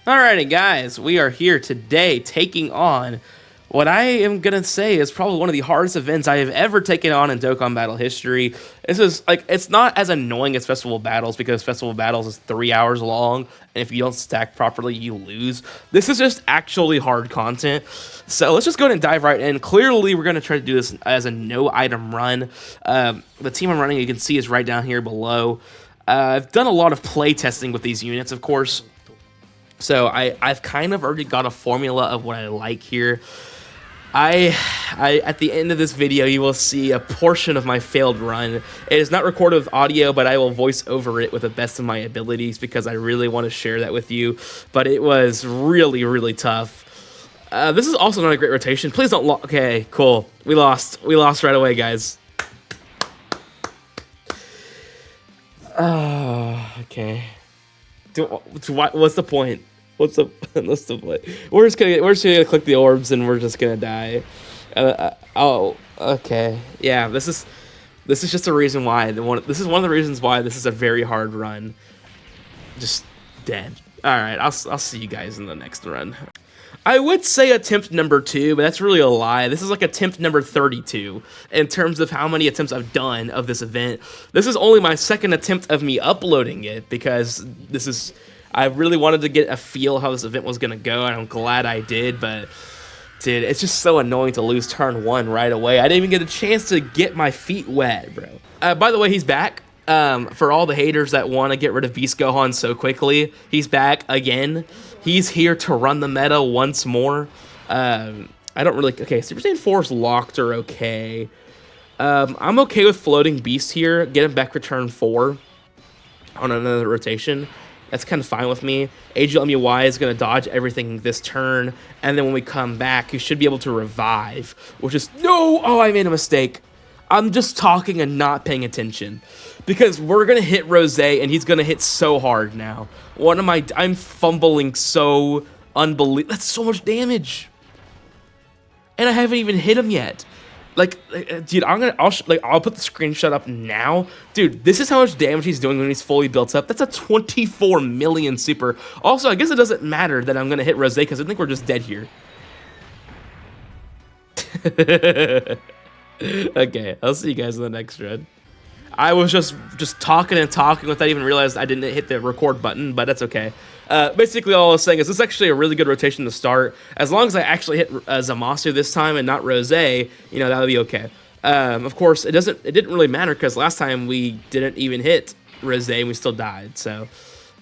Alrighty, guys, we are here today taking on what I am gonna say is probably one of the hardest events I have ever taken on in Dokkan Battle history. This is it's not as annoying as Festival Battles because Festival Battles is 3 hours long, and if you don't stack properly, you lose. This is just actually hard content. So let's just go ahead and dive right in. Clearly, we're gonna try to do this as a no-item run. The team I'm running, you can see, is right down here below. I've done a lot of play testing with these units, of course. So I've kind of already got a formula of what I like here. I at the end of this video, you will see a portion of my failed run. It is not recorded with audio, but I will voice over it with the best of my abilities because I really want to share that with you. But it was really, really tough. This is also not a great rotation. Please don't okay, cool. We lost. We lost right away, guys. Okay. What's the point? What's the point? We're just gonna click the orbs and we're just gonna die. Oh, okay. Yeah, this is just a reason why this is one of the reasons why this is a very hard run. Just dead. All right, I'll see you guys in the next run. I would say attempt number 2, but that's really a lie. This is like attempt number 32 in terms of how many attempts I've done of this event. This is only my second attempt of me uploading it because I really wanted to get a feel how this event was going to go, and I'm glad I did, but dude, it's just so annoying to lose turn 1 right away. I didn't even get a chance to get my feet wet, bro. By the way, he's back. For all the haters that want to get rid of Beast Gohan so quickly, he's back again. He's here to run the meta once more. I don't really... Okay, Super Saiyan 4 is locked or okay. I'm okay with floating Beast here. Get him back for turn 4 on another rotation. That's kind of fine with me. AGLMUY is going to dodge everything this turn. And then when we come back, he should be able to revive. Which is... No! Oh, I made a mistake. I'm just talking and not paying attention. Because we're going to hit Rose, and he's going to hit so hard now. I'm fumbling so unbelievable. That's so much damage. And I haven't even hit him yet. Like, dude, I'll put the screenshot up now. Dude, this is how much damage he's doing when he's fully built up. That's a 24 million super. Also, I guess it doesn't matter that I'm going to hit Rose because I think we're just dead here. Okay, I'll see you guys in the next run. I was just talking and talking without even realizing I didn't hit the record button, but that's okay. Basically, all I was saying is this is actually a really good rotation to start. As long as I actually hit Zamasu this time and not Rose, you know, that would be okay. Of course, it didn't really matter because last time we didn't even hit Rose and we still died. So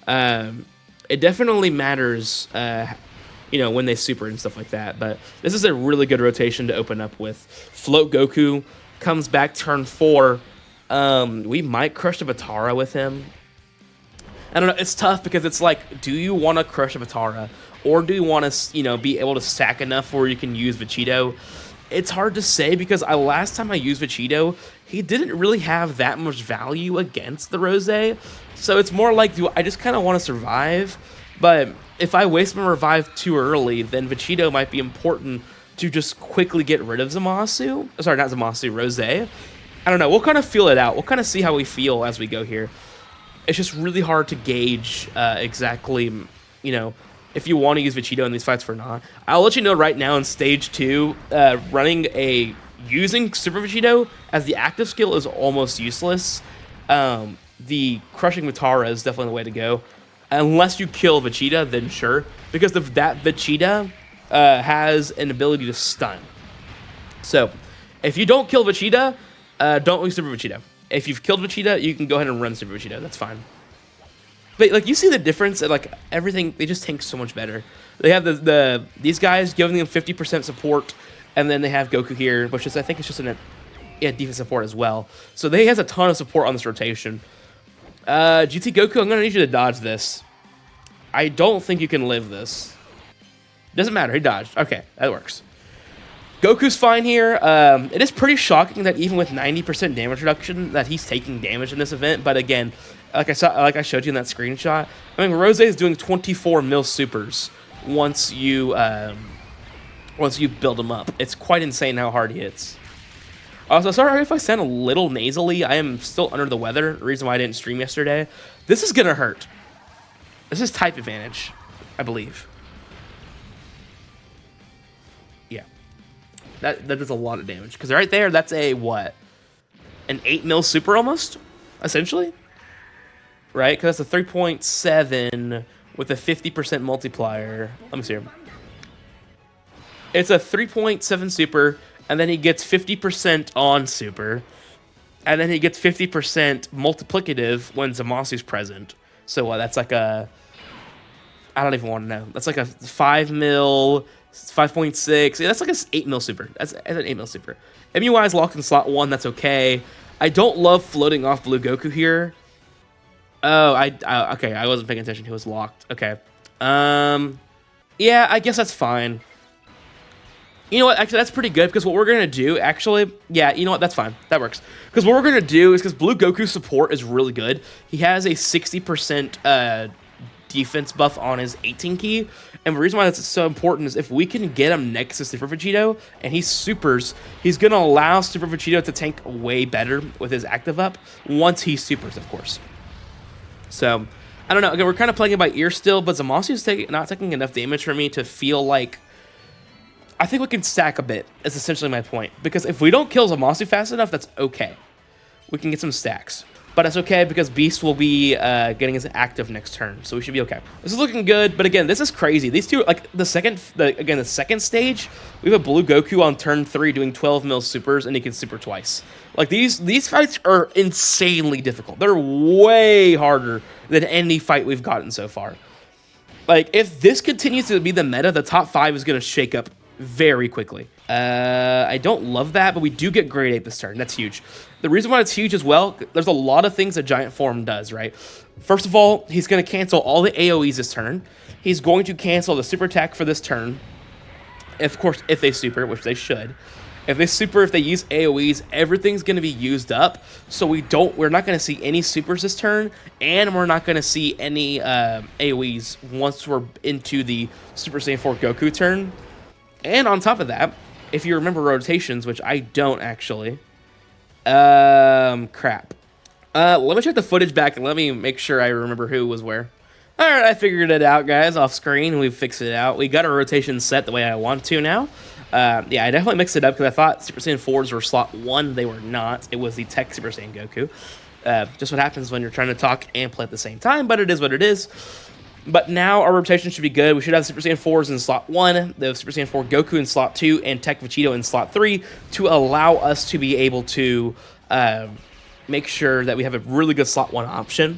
it definitely matters, you know, when they super and stuff like that. But this is a really good rotation to open up with. Float Goku comes back turn 4. We might crush the Batara with him. I don't know. It's tough because it's like, do you want to crush a Batara, or do you want to, you know, be able to stack enough where you can use Vegito? It's hard to say because last time I used Vegito, he didn't really have that much value against the Rose. So it's more like, I just kind of want to survive. But if I waste my revive too early, then Vegito might be important to just quickly get rid of Zamasu. Sorry, not Zamasu, Rose. I don't know. We'll kind of feel it out. We'll kind of see how we feel as we go here. It's just really hard to gauge exactly, you know, if you want to use Vegito in these fights or not. I'll let you know right now in stage 2, using Super Vegito as the active skill is almost useless. The crushing Vitara is definitely the way to go. Unless you kill Vegeta, then sure. Because that Vegeta has an ability to stun. So, if you don't kill Vegeta, don't use Super Vegeta. If you've killed Vegeta, you can go ahead and run Super Vegeta. That's fine. But like, you see the difference, and like everything, they just tank so much better. They have these guys giving them 50% support, and then they have Goku here, which is, I think it's just defense support as well. So he has a ton of support on this rotation. GT Goku, I'm gonna need you to dodge this. I don't think you can live this. Doesn't matter. He dodged. Okay, that works. Goku's fine here. It is pretty shocking that even with 90% damage reduction that he's taking damage in this event. But again, like I showed you in that screenshot, I mean, Rose is doing 24 mil supers once you build him up. It's quite insane how hard he hits. Also, sorry if I sound a little nasally. I am still under the weather. The reason why I didn't stream yesterday. This is gonna hurt. This is type advantage. I believe. Yeah. That does a lot of damage. Because right there, that's a, what? An 8 mil super almost? Essentially? Right? Because that's a 3.7 with a 50% multiplier. Let me see here. It's a 3.7 super, and then he gets 50% on super. And then he gets 50% multiplicative when Zamasu's present. So what? That's like a... I don't even want to know. That's like a 5 mil, 5.6. Yeah, that's like an 8 mil super. That's an 8 mil super. MUI is locked in slot 1. That's okay. I don't love floating off Blue Goku here. Oh, okay. I wasn't paying attention. He was locked. Okay. Yeah, I guess that's fine. You know what? Actually, that's pretty good because what we're going to do, actually, yeah, you know what? That's fine. That works. Because what we're going to do is because Blue Goku's support is really good. He has a 60% defense buff on his 18 key. And the reason why that's so important is if we can get him next to Super Vegito and he supers, he's going to allow Super Vegito to tank way better with his active up once he supers, of course. So, I don't know. Again, we're kind of playing it by ear still, but Zamasu's not taking enough damage for me to feel like... I think we can stack a bit, is essentially my point. Because if we don't kill Zamasu fast enough, that's okay. We can get some stacks. But it's okay because Beast will be getting his active next turn, so we should be okay. This is looking good, but again, this is crazy. These two, like the second stage, we have a Blue Goku on turn 3 doing 12 mil supers, and he can super twice. Like these fights are insanely difficult. They're way harder than any fight we've gotten so far. Like if this continues to be the meta, the top 5 is gonna shake up very quickly. I don't love that, but we do get grade 8 this turn. That's huge. The reason why it's huge as well, there's a lot of things that Giant Form does, right? First of all, he's going to cancel all the AoEs this turn. He's going to cancel the super attack for this turn. Of course, if they super, which they should. If they super, if they use AoEs, everything's going to be used up. So we're not going to see any supers this turn, and we're not going to see any AoEs once we're into the Super Saiyan 4 Goku turn. And on top of that, if you remember rotations, which I don't actually. Crap. Let me check the footage back and let me make sure I remember who was where. Alright, I figured it out, guys, off screen. We fixed it out. We got our rotation set the way I want to now. Yeah, I definitely mixed it up because I thought Super Saiyan 4s were slot 1. They were not. It was the Tech Super Saiyan Goku. Just what happens when you're trying to talk and play at the same time, but it is what it is. But now our rotation should be good. We should have Super Saiyan 4s in slot 1, the Super Saiyan 4 Goku in slot 2, and Tech Vegito in slot 3 to allow us to be able to make sure that we have a really good slot 1 option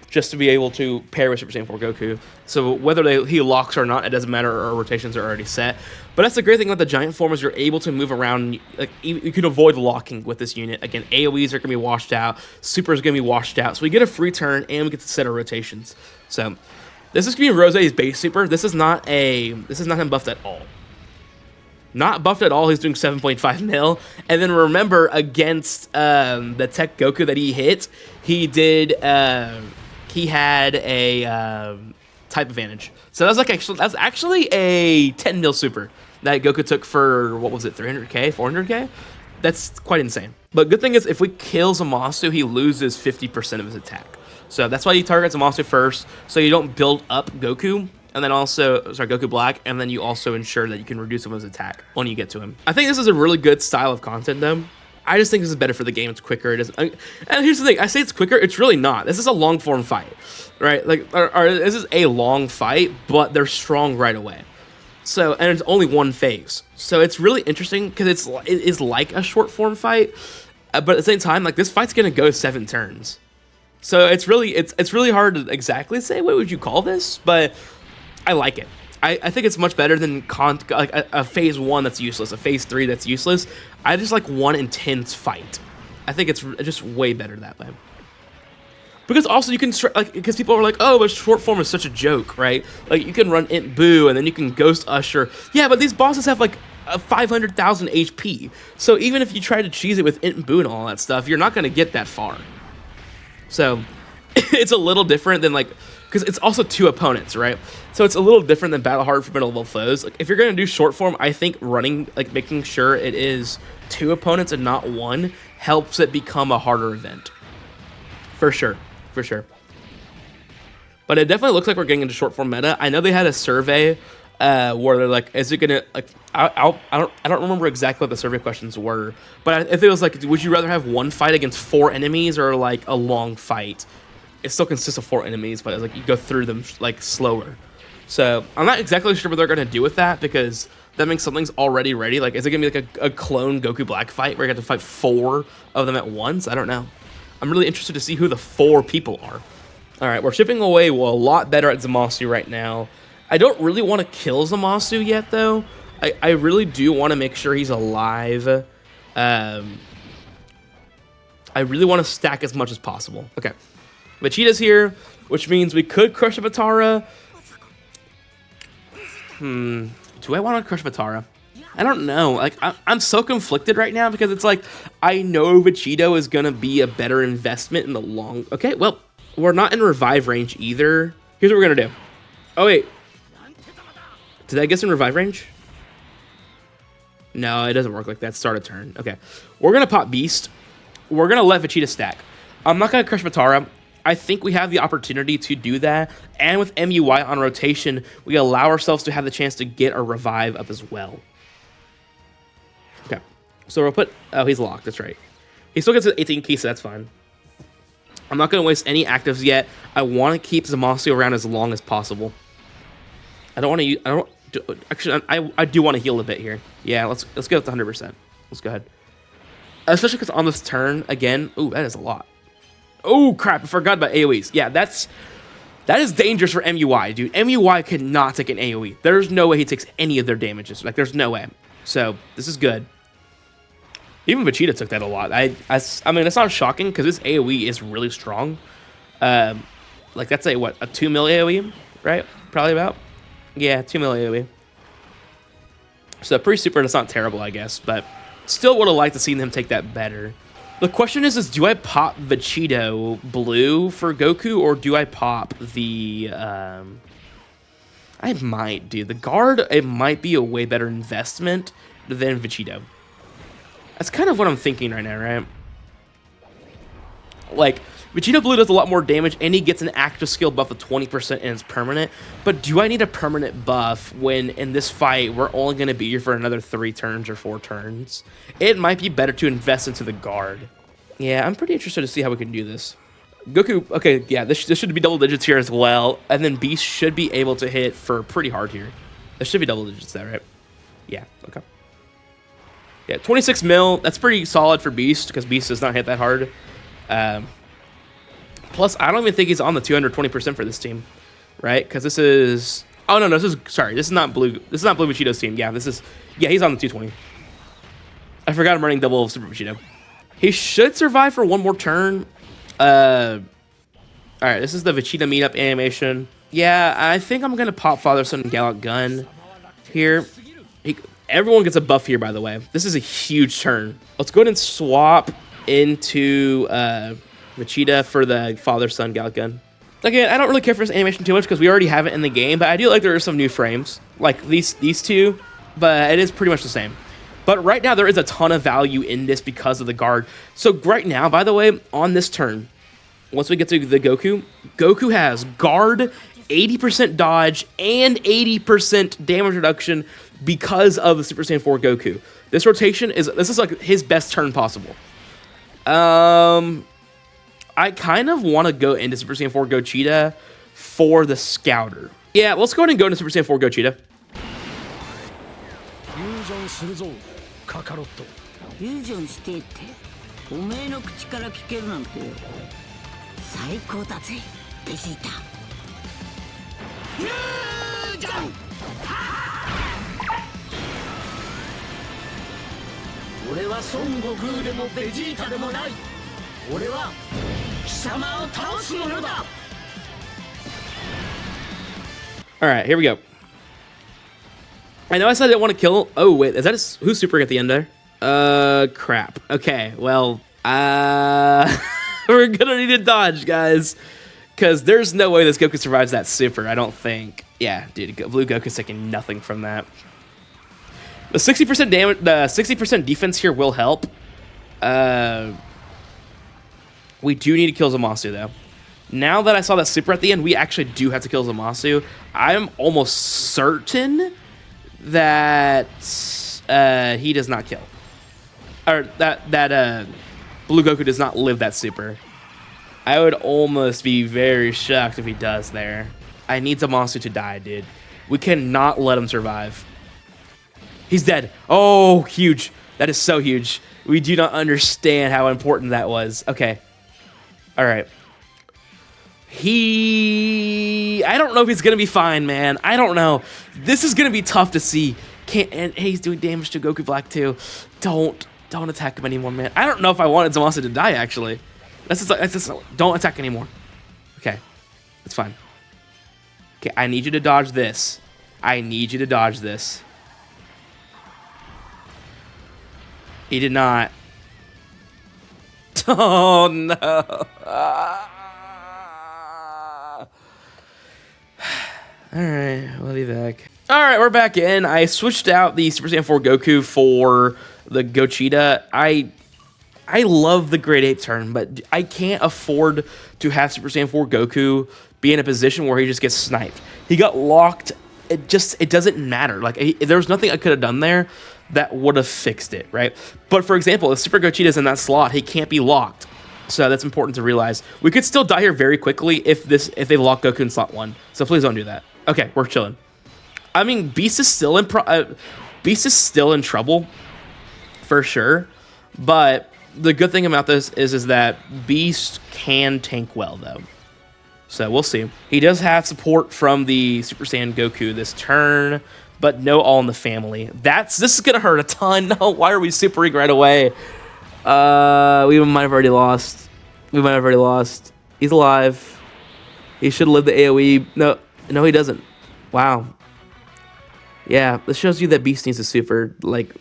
just to be able to pair with Super Saiyan 4 Goku. So whether he locks or not, it doesn't matter. Our rotations are already set. But that's the great thing about the Giant Form is you're able to move around. Like you can avoid locking with this unit. Again, AoEs are going to be washed out. Super is going to be washed out. So we get a free turn and we get to set our rotations. So this is going to be Rose's base super. This is not him buffed at all. Not buffed at all. He's doing 7.5 mil. And then remember, against the Tech Goku that he hit, he did... he had a type advantage. So that's actually a 10 mil super that Goku took for, what was it, 300k, 400k? That's quite insane. But good thing is, if we kill Zamasu, he loses 50% of his attack. So that's why you target Zamasu first, so you don't build up Goku, and then also, sorry, Goku Black, and then you also ensure that you can reduce some of his attack when you get to him. I think this is a really good style of content, though. I just think this is better for the game. It's quicker. And here's the thing. I say it's quicker. It's really not. This is a long form fight, right? Like, this is a long fight, but they're strong right away. So, and it's only one phase. So it's really interesting because it is like a short form fight, but at the same time, like this fight's gonna go 7 turns. So it's really hard to exactly say what would you call this, but I like it. I think it's much better than a phase 1 that's useless, a phase 3 that's useless. I just like one intense fight. I think it's just way better that way. Because also you can, because people are like, oh, but short form is such a joke, right? Like you can run Int Boo and then you can Ghost Usher. Yeah, but these bosses have like 500,000 HP. So even if you try to cheese it with Int Boo and all that stuff, you're not going to get that far. So it's a little different than like, because it's also 2 opponents, right? So it's a little different than Battle Hard for middle-level foes. Like, if you're going to do short form, I think running, like, making sure it is 2 opponents and not 1 helps it become a harder event. For sure. For sure. But it definitely looks like we're getting into short form meta. I know they had a survey where they're like, is it gonna like? I don't remember exactly what the survey questions were, but if it was like, would you rather have one fight against 4 enemies or like a long fight? It still consists of 4 enemies, but it's like you go through them like slower. So I'm not exactly sure what they're gonna do with that, because that means something's already ready. Like, is it gonna be like a clone Goku Black fight where you have to fight 4 of them at once? I don't know. I'm really interested to see who the 4 people are. All right, we're chipping away a lot better at Zamasu right now. I don't really want to kill Zamasu yet, though. I really do want to make sure he's alive. I really want to stack as much as possible. Okay. Vegeta's here, which means we could crush Vatara. Do I want to crush Vatara? I don't know. Like, I'm so conflicted right now, because it's like, I know Vegito is going to be a better investment in the long... Okay, well, we're not in revive range either. Here's what we're going to do. Oh, wait. Did that get us in revive range? No, it doesn't work like that. Start a turn. Okay. We're going to pop Beast. We're going to let Vegeta stack. I'm not going to crush Vatara. I think we have the opportunity to do that. And with MUI on rotation, we allow ourselves to have the chance to get a revive up as well. Okay. So we'll put... Oh, he's locked. That's right. He still gets 18 keys, so that's fine. I'm not going to waste any actives yet. I want to keep Zamasu around as long as possible. I don't want to use... Actually, I do want to heal a bit here. Yeah, let's go with 100%. Let's go ahead. Especially because on this turn, again... Ooh, that is a lot. Oh, crap. I forgot about AoEs. Yeah, that is dangerous for MUI, dude. MUI cannot take an AoE. There's no way he takes any of their damages. Like, there's no way. So, this is good. Even Vegeta took that a lot. I mean, it's not shocking, because this AoE is really strong. Like, that's a 2 mil AoE, right? Probably about. Yeah, 2 mil AoE. So, pretty super, that's not terrible, I guess. But still would have liked to see him take that better. The question is do I pop Vegito blue for Goku, or do I pop the... I might, dude. The guard, it might be a way better investment than Vegito. That's kind of what I'm thinking right now, right? Like, Vegito blue does a lot more damage, and he gets an active skill buff of 20% and it's permanent. But do I need a permanent buff when, in this fight, we're only going to be here for another 3 turns or 4 turns? It might be better to invest into the guard. Yeah, I'm pretty interested to see how we can do this. Goku, okay, yeah, this should be double digits here as well. And then Beast should be able to hit for pretty hard here. This should be double digits there, right? Yeah, okay. Yeah, 26 mil, that's pretty solid for Beast, because Beast does not hit that hard. Plus, I don't even think he's on the 220% for this team, right? Because this is... Oh, no, this is not Blue. This is not Blue Vegito's team. Yeah, yeah, he's on the 220. I forgot I'm running double Super Vegito. He should survive for one more turn. All right, this is the Vegeta meetup animation. Yeah, I think I'm going to pop Father, Son, and Gallant Gun here. Everyone gets a buff here, by the way. This is a huge turn. Let's go ahead and swap into Vegeta for the Father, Son, Gallant Gun. Again, I don't really care for this animation too much because we already have it in the game, but I do like there are some new frames, like these two, but it is pretty much the same. But right now, there is a ton of value in this because of the guard. So right now, by the way, on this turn, once we get to the Goku has guard, 80% dodge, and 80% damage reduction because of the Super Saiyan 4 Goku. This rotation this is like his best turn possible. I kind of want to go into Super Saiyan 4 Gogeta for the Scouter. Yeah, let's go ahead and go into Super Saiyan 4 Gogeta. Alright, here we go. I know I said I didn't want to kill... Oh, wait, is that who's supering at the end there? Crap. Okay, well, we're gonna need to dodge, guys. Because there's no way this Goku survives that super, I don't think. Yeah, dude, Blue Goku's taking nothing from that. The 60% damage, the 60% defense here will help. We do need to kill Zamasu, though. Now that I saw that super at the end, we actually do have to kill Zamasu. I'm almost certain that he does not kill. Or that Blue Goku does not live that super. I would almost be very shocked if he does there. I need Zamasu to die, dude. We cannot let him survive. He's dead. Oh, huge. That is so huge. We do not understand how important that was. Okay. All right. I don't know if he's going to be fine, man. I don't know. This is going to be tough to see. And he's doing damage to Goku Black too. Don't attack him anymore, man. I don't know if I wanted Zamasu to die, actually. That's just, don't attack anymore. Okay. That's fine. Okay, I need you to dodge this. I need you to dodge this. He did not. Oh, no. Alright, we'll be back. Alright, we're back in. I switched out the Super Saiyan 4 Goku for the Gogeta. I love the Great Ape turn, but I can't afford to have Super Saiyan 4 Goku be in a position where he just gets sniped. He got locked. It doesn't matter. Like, there was nothing I could have done there that would have fixed it, right? But for example, if Super Gogeta's in that slot, he can't be locked. So that's important to realize. We could still die here very quickly if they lock Goku in slot 1. So please don't do that. Okay, we're chilling. I mean, Beast is still in trouble for sure. But the good thing about this is that Beast can tank well though. So we'll see. He does have support from the Super Saiyan Goku this turn, but no All in the Family. This is gonna hurt a ton. No, why are we supering right away? We might have already lost. He's alive. He should live the AoE. No, he doesn't. Wow. Yeah, this shows you that Beast needs a super. Like,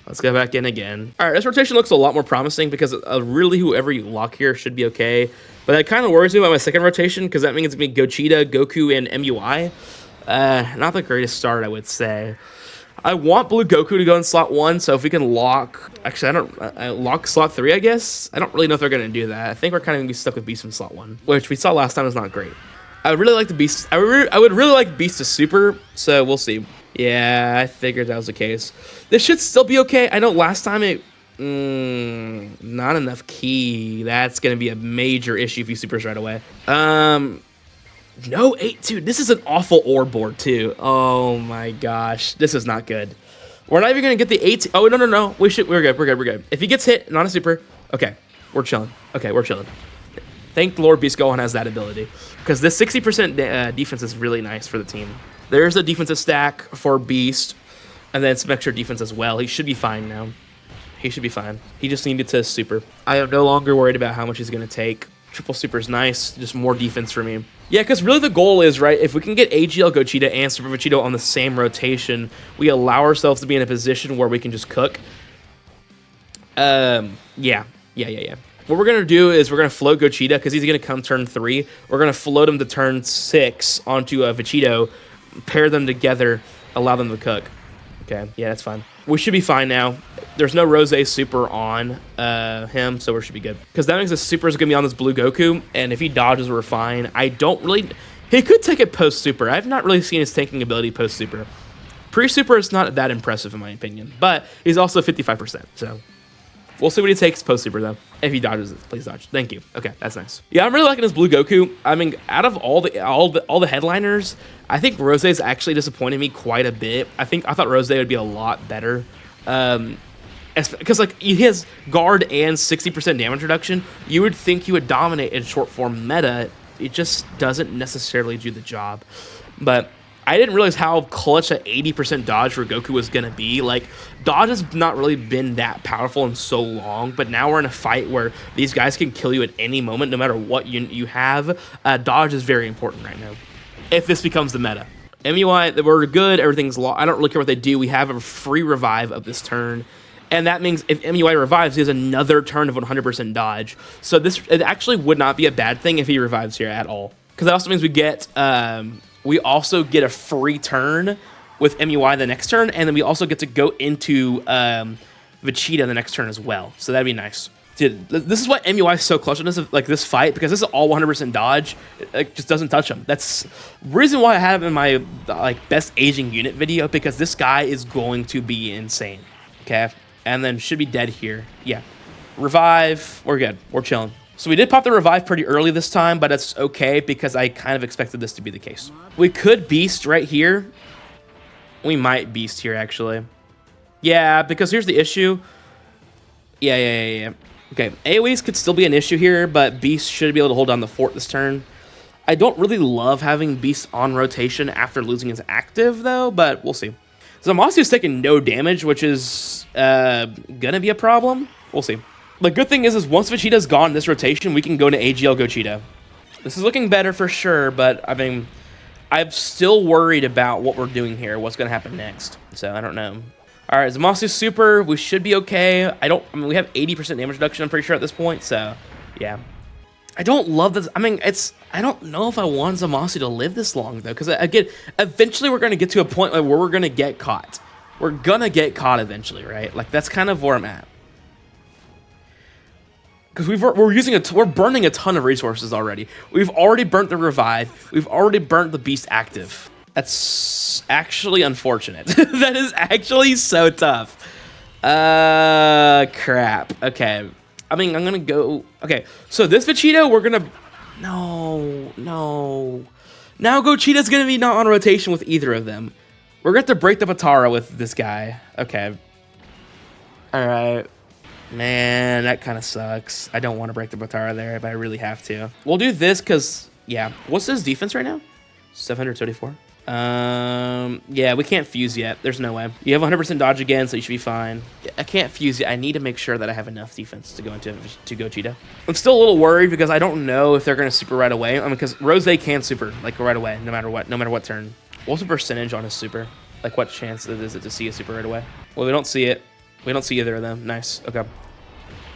let's go back in again. All right, this rotation looks a lot more promising because really whoever you lock here should be okay. But that kind of worries me about my second rotation because that means it's going to be Gogeta, Goku, and MUI. Not the greatest start, I would say. I want Blue Goku to go in slot 1, so if we can lock... Actually, lock slot 3, I guess? I don't really know if they're going to do that. I think we're kind of going to be stuck with Beast in slot 1, which we saw last time is not great. I would really like the Beast... I would really like Beast to super, so we'll see. Yeah, I figured that was the case. This should still be okay. I know last time it... not enough key. That's going to be a major issue if you supers right away. No, 8, dude, this is an awful ore board, too. Oh, my gosh. This is not good. We're not even going to get the 8. Oh, no. We're good. If he gets hit, not a super, okay, we're chilling. Thank the Lord Beast Gohan has that ability. Because this 60% defense is really nice for the team. There's a defensive stack for Beast, and then some extra defense as well. He should be fine now. He should be fine. He just needed to super. I am no longer worried about how much he's going to take. Triple super is nice, just more defense for me. Yeah, because really the goal is, right, if we can get AGL Gogeta and Super Vegito on the same rotation, we allow ourselves to be in a position where we can just cook. Yeah. What we're going to do is we're going to float Gogeta because he's going to come turn 3. We're going to float him to turn 6 onto Vegito, pair them together, allow them to cook. Okay, yeah, that's fine. We should be fine now. There's no Rose super on him, so we should be good. Because that means the super is going to be on this Blue Goku, and if he dodges, we're fine. I don't really... He could take it post-super. I've not really seen his tanking ability post-super. Pre-super is not that impressive, in my opinion. But he's also 55%, so... We'll see what he takes post-super, though. If he dodges it, please dodge. Thank you. Okay, that's nice. Yeah, I'm really liking this Blue Goku. I mean, out of all the headliners, I think Rose's actually disappointed me quite a bit. I thought Rose would be a lot better. Because like he has guard and 60% damage reduction. You would think he would dominate in short form meta. It just doesn't necessarily do the job. But I didn't realize how clutch that 80% dodge for Goku was going to be. Like, dodge has not really been that powerful in so long, but now we're in a fight where these guys can kill you at any moment, no matter what you have. Dodge is very important right now, if this becomes the meta. MUI, we're good, everything's I don't really care what they do. We have a free revive of this turn, and that means if MUI revives, he has another turn of 100% dodge. So it actually would not be a bad thing if he revives here at all. Because that also means we also get a free turn with MUI the next turn, and then we also get to go into Vegeta the next turn as well. So that'd be nice. Dude, this is what MUI is so clutch on this fight, because this is all 100% dodge. It just doesn't touch him. That's reason why I have him in my best aging unit video, because this guy is going to be insane. Okay, and then should be dead here. Yeah, revive. We're good. We're chilling. So we did pop the revive pretty early this time, but it's okay because I kind of expected this to be the case. We could beast right here. We might beast here actually. Yeah, because here's the issue. Yeah. Okay, AoEs could still be an issue here, but Beast should be able to hold down the fort this turn. I don't really love having Beast on rotation after losing his active, though, but we'll see. Zamasiu's taking no damage, which is gonna be a problem. We'll see. The good thing is once Vegeta's gone this rotation, we can go to AGL Gogeta. This is looking better for sure, but I mean, I'm still worried about what we're doing here, what's gonna happen next. So I don't know. All right, Zamasu super, we should be okay. I mean, we have 80% damage reduction, I'm pretty sure at this point, so yeah. I don't love this. I mean, I don't know if I want Zamasu to live this long, though, because again, eventually we're going to get to a point where we're going to get caught. We're going to get caught eventually, right? Like, that's kind of where I'm at. Because we're burning a ton of resources already. We've already burnt the revive. We've already burnt the beast active. That's actually unfortunate. That is actually so tough. Crap. Okay. I mean, I'm gonna go. Okay, so this Vegeta, we're gonna. No. Now Gocheeta's gonna be not on rotation with either of them. We're gonna have to break the Batara with this guy. Okay. All right. Man, that kind of sucks. I don't want to break the Batara there, but I really have to. We'll do this because, yeah. What's his defense right now? 734. Yeah, we can't fuse yet. There's no way. You have 100% dodge again, so you should be fine. I can't fuse yet. I need to make sure that I have enough defense to go into Gogeta. I'm still a little worried because I don't know if they're going to super right away. I mean, because Rose can super, like, right away, no matter what turn. What's the percentage on his super? Like, what chance is it to see a super right away? Well, we don't see it. We don't see either of them. Nice. Okay.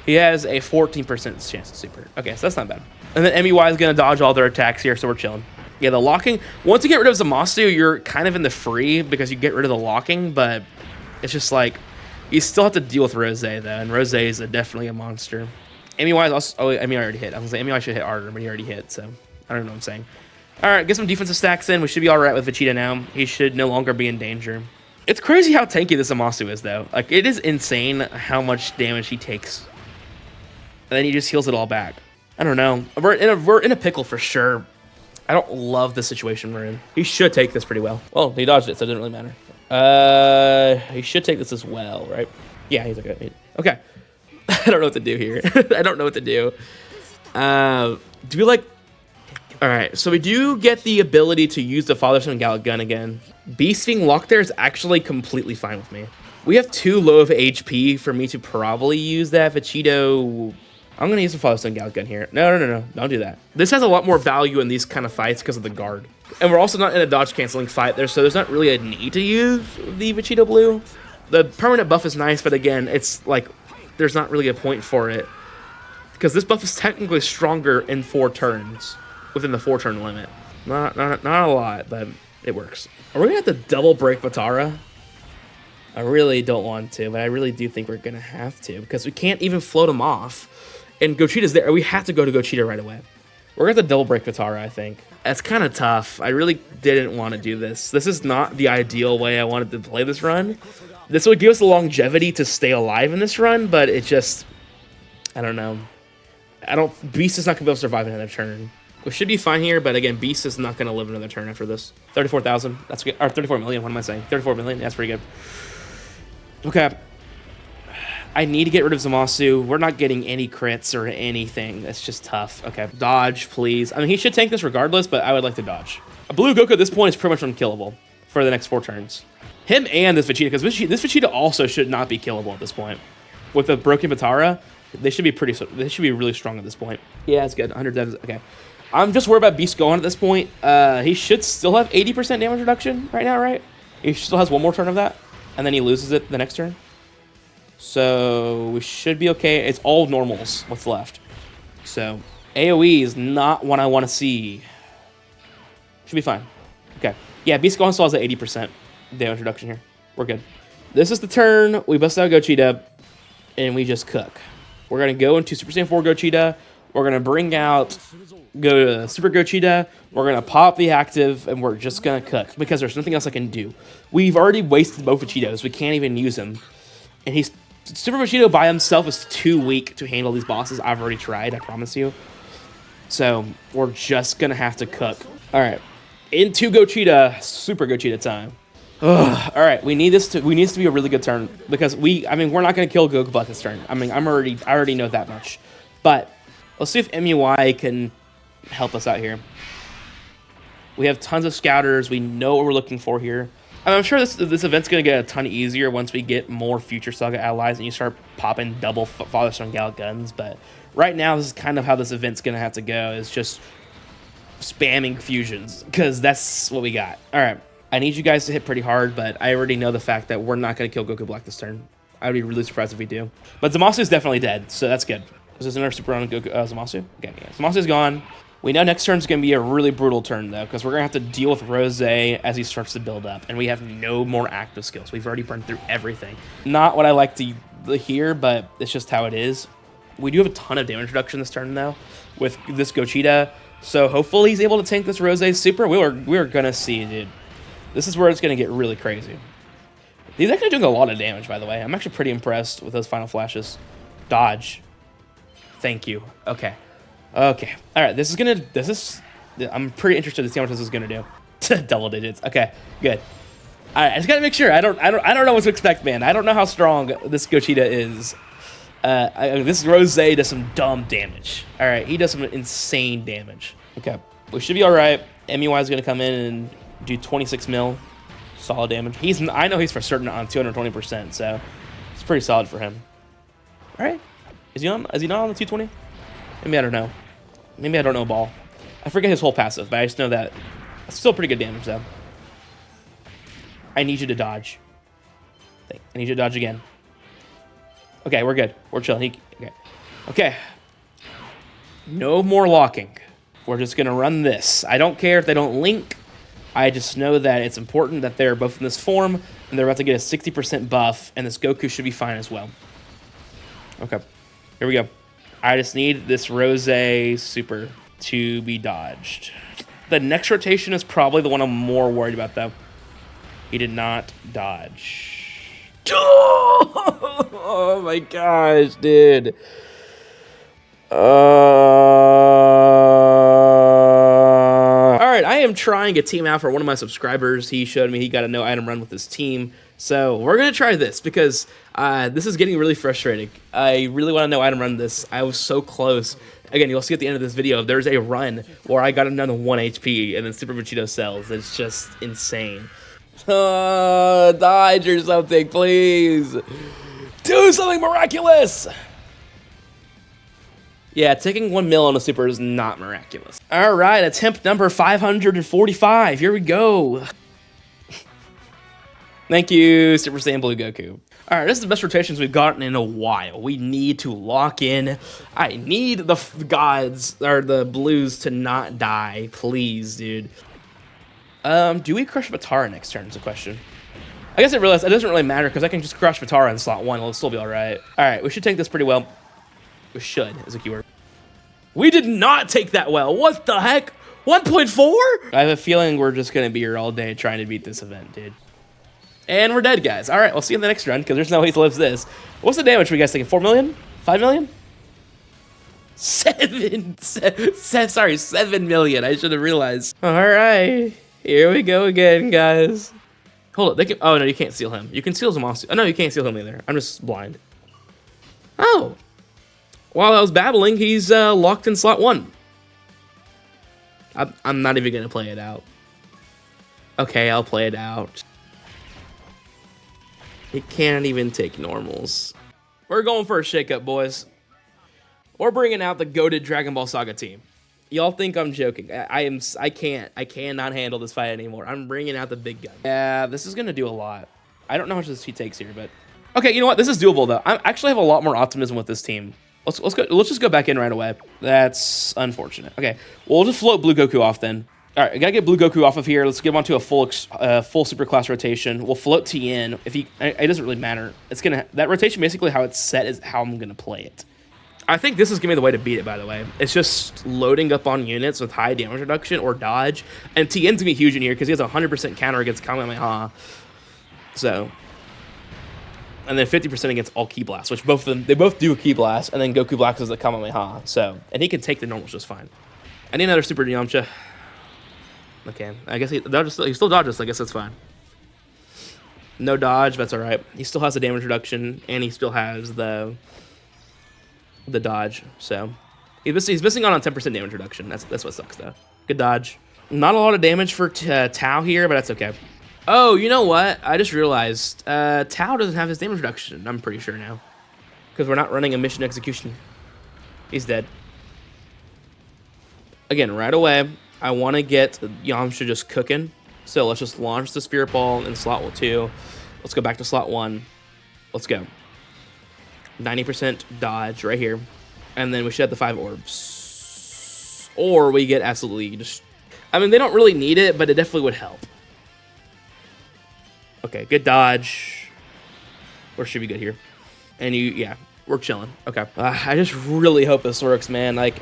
He has a 14% chance to super. Okay, so that's not bad. And then MUI is going to dodge all their attacks here, so we're chilling. Yeah, the locking, once you get rid of Zamasu, you're kind of in the free because you get rid of the locking, but it's just like, you still have to deal with Rose, though, and Rose is definitely a monster. MUI is also, oh, I mean, I already hit. I was going to say, MUI should hit harder, but he already hit, so I don't know what I'm saying. All right, get some defensive stacks in. We should be all right with Vegeta now. He should no longer be in danger. It's crazy how tanky this Zamasu is, though. Like, it is insane how much damage he takes. And then he just heals it all back. I don't know. We're in a pickle for sure. I don't love the situation we're in. He should take this pretty well. Well, he dodged it, so it didn't really matter. He should take this as well, right? Yeah, he's okay. Okay. I don't know what to do here. I don't know what to do. Do we like... All right, so we do get the ability to use the Father Son Gallic Gun again. Beast being locked there is actually completely fine with me. We have too low of HP for me to probably use that Vegito... I'm going to use the Father Son Gallic Gun here. No. Don't do that. This has a lot more value in these kind of fights because of the guard. And we're also not in a dodge canceling fight there, so there's not really a need to use the Vegito Blue. The permanent buff is nice, but again, it's like, there's not really a point for it. Because this buff is technically stronger in 4 turns, within the 4-turn limit. Not a lot, but it works. Are we going to have to double break Batara? I really don't want to, but I really do think we're going to have to, because we can't even float him off. And Gocheeta's there. We have to go to Gogeta right away. We're going to double break Katara, I think. That's kind of tough. I really didn't want to do this. This is not the ideal way I wanted to play this run. This would give us the longevity to stay alive in this run, but it just... I don't know. Beast is not going to be able to survive another turn. We should be fine here, but again, Beast is not going to live another turn after this. 34,000. That's good. Or 34 million. What am I saying? 34 million. That's pretty good. Okay. I need to get rid of Zamasu. We're not getting any crits or anything. That's just tough. Okay, dodge, please. I mean, he should tank this regardless, but I would like to dodge. A blue Goku at this point is pretty much unkillable for the next 4 turns. Him and this Vegeta, because this Vegeta also should not be killable at this point. With the broken Batara, they should be really strong at this point. Yeah, it's good. 100 devs. Okay. I'm just worried about Beast going at this point. He should still have 80% damage reduction right now, right? He still has 1 more turn of that, and then he loses it the next turn. So we should be okay. It's all normals, what's left. So AoE is not what I want to see. Should be fine. Okay. Yeah, Beast Gohan still has an 80% damage reduction here. We're good. This is the turn. We bust out Gogeta, and we just cook. We're going to go into Super Saiyan 4 Gogeta. We're going to bring out Super Gogeta. We're going to pop the active, and we're just going to cook because there's nothing else I can do. We've already wasted both Vegetos. We can't even use him. And Super Vegito by himself is too weak to handle these bosses. I've already tried, I promise you. So we're just going to have to cook. All right. Into Gogeta, Super Gogeta time. Ugh. All right, we need this to be a really good turn because we're not gonna kill Goku Black this turn. I already know that much, but let's see if MUI can help us out here. We have tons of scouters. We know what we're looking for here. I'm sure this event's gonna get a ton easier once we get more Future Saga allies and you start popping double Father Son Gallic guns. But right now, this is kind of how this event's gonna have to go. Is just spamming fusions because that's what we got. All right. I need you guys to hit pretty hard, but I already know the fact that we're not going to kill Goku Black this turn. I would be really surprised if we do. But Zamasu is definitely dead, so that's good. Is this another super on Goku Zamasu? Okay, yeah. Zamasu's gone. We know next turn's going to be a really brutal turn, though, because we're going to have to deal with Rose as he starts to build up, and we have no more active skills. We've already burned through everything. Not what I like to hear, but it's just how it is. We do have a ton of damage reduction this turn, though, with this Gogeta, so hopefully he's able to tank this Rose super. We're going to see, dude. This is where it's going to get really crazy. He's actually doing a lot of damage, by the way. I'm actually pretty impressed with those final flashes. Dodge. Thank you. Okay. Okay. All right. I'm pretty interested to see how much this is going to do. Double digits. Okay. Good. All right. I just got to make sure. I don't know what to expect, man. I don't know how strong this Gogeta is. This Rose does some dumb damage. All right. He does some insane damage. Okay. We should be all right. MUI is going to come in and do 26 mil, solid damage. I know he's for certain on 220%, so it's pretty solid for him. All right, is he not on the 220? Maybe I don't know. Maybe I don't know ball. I forget his whole passive, but I just know that it's still pretty good damage though. I need you to dodge. I need you to dodge again. Okay, we're good. We're chilling. Okay. No more locking. We're just gonna run this. I don't care if they don't link. I just know that it's important that they're both in this form, and they're about to get a 60% buff, and this Goku should be fine as well. Okay, here we go. I just need this Rose super to be dodged. The next rotation is probably the one I'm more worried about, though. He did not dodge. Oh my gosh, dude. I am trying a team out for one of my subscribers. He showed me he got a no item run with his team. So we're going to try this because this is getting really frustrating. I really want to no item run this. I was so close. Again, you'll see at the end of this video, there's a run where I got him down to 1 HP and then Super Vegito sells. It's just insane. Dodge or something, please. Do something miraculous. Yeah, taking 1 mil on a super is not miraculous. All right, attempt number 545. Here we go. Thank you, Super Saiyan Blue Goku. All right, this is the best rotations we've gotten in a while. We need to lock in. I need the gods, or the blues, to not die. Please, dude. Do we crush Vitara next turn is a question. I guess I realized it doesn't really matter because I can just crush Vitara in slot 1. It'll still be all right. All right, we should take this pretty well. We should, is a keyword. We did not take that well. What the heck? 1.4? I have a feeling we're just going to be here all day trying to beat this event, dude. And we're dead, guys. All right, we'll see you in the next run because there's no way he lives this. What's the damage for you guys thinking? 4 million? 5 million? 7 million. I should have realized. All right. Here we go again, guys. Hold it. Oh, no, you can't steal him. You can steal Zamasu. Oh, no, you can't steal him either. I'm just blind. Oh. While I was babbling, he's locked in slot 1. I'm not even going to play it out. Okay, I'll play it out. He can't even take normals. We're going for a shakeup, boys. We're bringing out the goated Dragon Ball Saga team. Y'all think I'm joking. I cannot handle this fight anymore. I'm bringing out the big gun. Yeah, this is going to do a lot. I don't know how much he takes here, but... Okay, you know what? This is doable, though. I actually have a lot more optimism with this team. Let's just go back in right away. That's unfortunate. Okay, we'll just float Blue Goku off then. All right, I gotta get Blue Goku off of here. Let's get him onto a full super class rotation. We'll float Tien. It doesn't really matter. It's gonna that rotation basically how it's set is how I'm gonna play it. I think this is gonna be the way to beat it, by the way. It's just loading up on units with high damage reduction or dodge. And Tien's gonna be huge in here because he has a 100% counter against Kamehameha. So, and then 50% against all Ki Blasts, which both of them, they both do a Ki Blast, and then Goku Black is the Kamehameha. So, and he can take the normals just fine. I need another Super Yamcha. Okay, I guess he still dodges, so I guess that's fine. No dodge, that's alright. He still has the damage reduction, and he still has the dodge, so he's missing out on 10% damage reduction. That's what sucks, though. Good dodge. Not a lot of damage for Tao here, but that's okay. Oh, you know what? I just realized Tao doesn't have his damage reduction, I'm pretty sure now. Because we're not running a mission execution. He's dead. Again, right away, I want to get Yamcha just cooking. So let's just launch the Spirit Ball in slot 2. Let's go back to slot 1. Let's go. 90% dodge right here. And then we should have the 5 orbs. Or we get absolutely just... I mean, they don't really need it, but it definitely would help. Okay, good dodge. Or should be good here. And yeah, we're chilling. Okay. I just really hope this works, man. Like,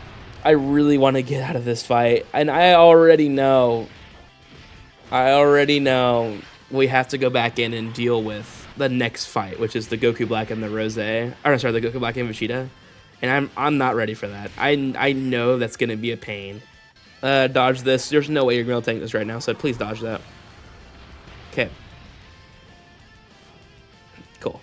I really want to get out of this fight. And I already know we have to go back in and deal with the next fight, which is the Goku Black and the Rose. Or sorry, the Goku Black and Vegeta. And I'm not ready for that. I know that's gonna be a pain. Dodge this. There's no way you're gonna tank this right now, so please dodge that. Okay. Cool.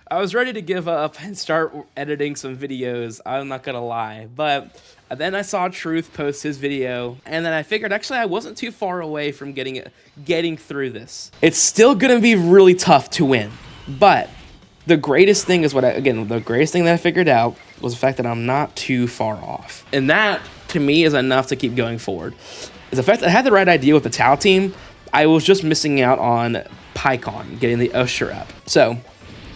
I was ready to give up and start editing some videos, I'm not gonna lie, but then I saw Truth post his video, and then I figured actually I wasn't too far away from getting through this. It's still gonna be really tough to win, but the greatest thing is the greatest thing that I figured out was the fact that I'm not too far off. And that, to me, is enough to keep going forward. Is the fact that I had the right idea with the Tao team, I was just missing out on Pikkon getting the Usher up. So,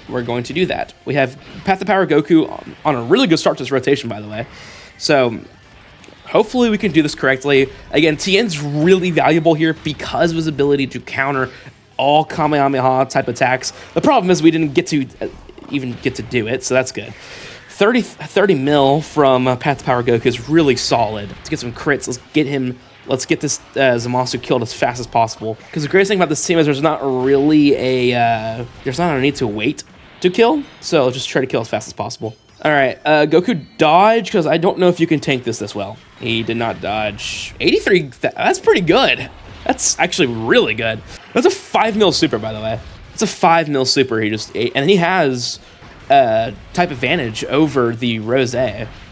we're going to do that. We have Path to Power Goku on a really good start to this rotation, by the way. So, hopefully we can do this correctly. Again, Tien's really valuable here because of his ability to counter all Kamehameha type attacks. The problem is we didn't get to even get to do it, so that's good. 30 mil from Path to Power Goku is really solid. Let's get some crits. Let's get this Zamasu killed as fast as possible. Because the greatest thing about this team is there's not really there's not a need to wait to kill. So just try to kill as fast as possible. All right, Goku dodge, because I don't know if you can tank this well. He did not dodge. 83, that's pretty good. That's actually really good. That's a 5 mil super, by the way. It's a 5 mil super he just ate. And he has type advantage over the Rose.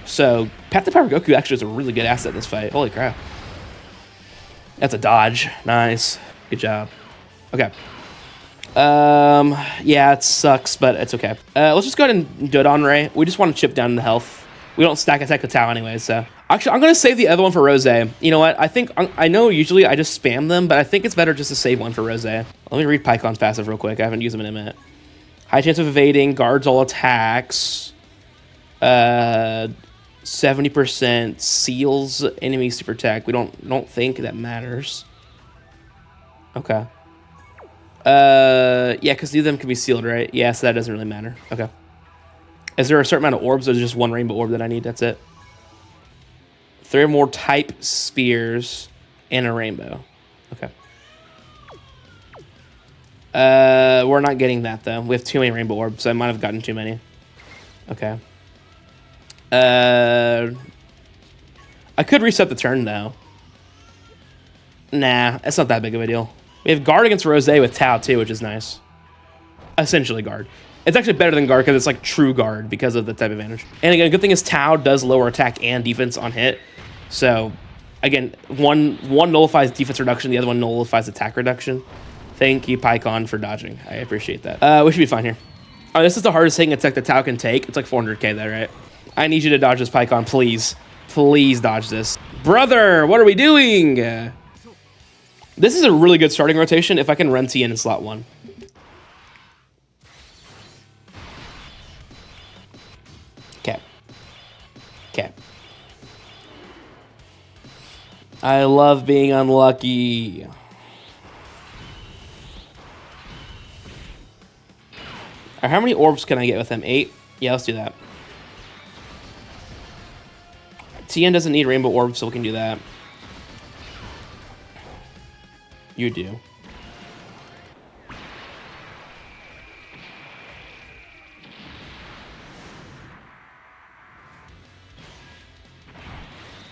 So Path to Power Goku actually is a really good asset in this fight. Holy crap. That's a dodge. Nice. Good job. Okay. Yeah, it sucks, but it's okay. Let's just go ahead and Dodon Ray. We just want to chip down the health. We don't stack attack with Tao anyway, so. Actually, I'm going to save the other one for Rose. You know what? I know usually I just spam them, but I think it's better just to save one for Rose. Let me read Pikkon's passive real quick. I haven't used them in a minute. High chance of evading, guards all attacks. 70% seals enemy super attack. We don't think that matters. Okay. Yeah, because neither of them can be sealed, right? Yeah, so that doesn't really matter. Okay. Is there a certain amount of orbs, or just one rainbow orb that I need? That's it. 3 or more type spears and a rainbow. Okay. We're not getting that, though. We have too many rainbow orbs, so I might have gotten too many. Okay. I could reset the turn, though. Nah, it's not that big of a deal. We have guard against Rose with Tao, too, which is nice. Essentially guard. It's actually better than guard because it's like true guard because of the type advantage. And again, a good thing is Tao does lower attack and defense on hit. So, again, one nullifies defense reduction, the other one nullifies attack reduction. Thank you, Pikkon, for dodging. I appreciate that. We should be fine here. Oh, this is the hardest hitting attack that Tao can take. It's like 400k there, right? I need you to dodge this, Pikkon, please. Please dodge this. Brother, what are we doing? This is a really good starting rotation if I can run Tien in slot 1. Okay. Okay. I love being unlucky. How many orbs can I get with him? 8? Yeah, let's do that. Tien doesn't need Rainbow Orb, so we can do that. You do.